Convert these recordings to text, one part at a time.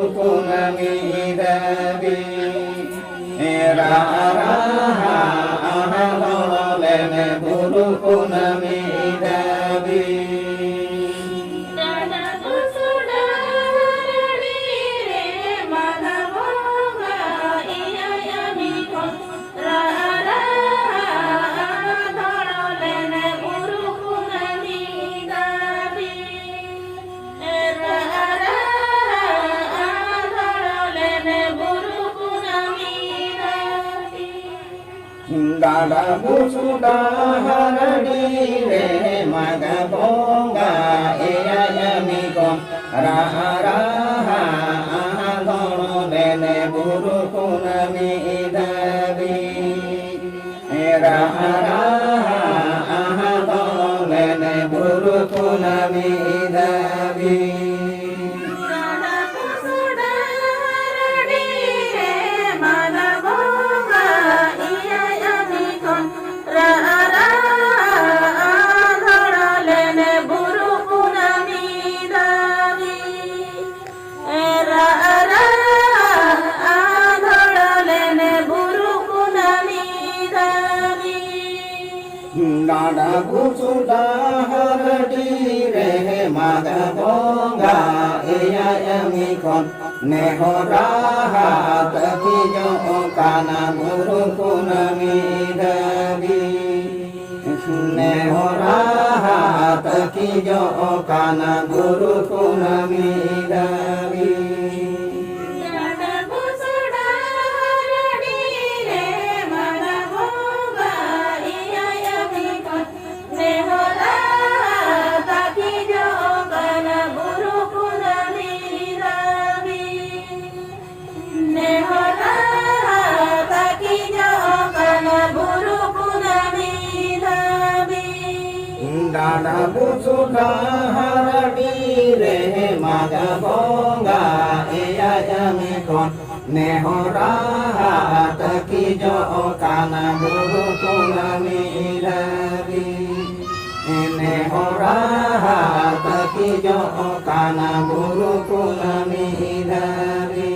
Punami Devi Raha Lene Guru Punami Devi Dada busuda haradi re maga bonga eya yami kon raha raha dolo lene buru punami davi raha raha dolo lene buru punami davi Dada busuda haradi re maga bonga eya yami kon nehoraha takijo kana guru punami davi nehoraha takijo kana guru punami davi Dada busuda haradi re maga bonga eya yami kon nehoraha takijo kana guru punami davi nehoraha takijo kana guru punami davi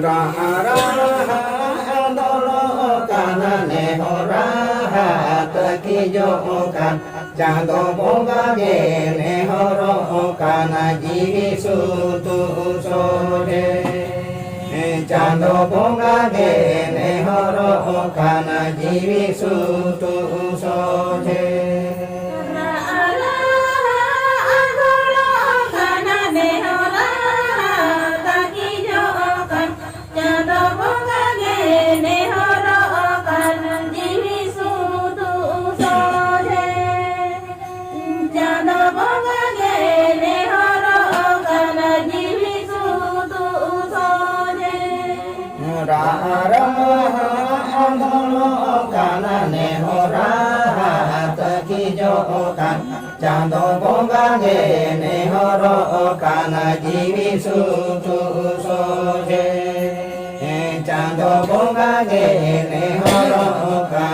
Raha raha dolo kana nehoraha takijo kan jado bonga ge nehoro kana jivi sutu sore jado bonga ge nehoro kana jivi sutu sore Jando bonga ge nehoro kana jivi sutu soje Jando bonga ge nehoro kana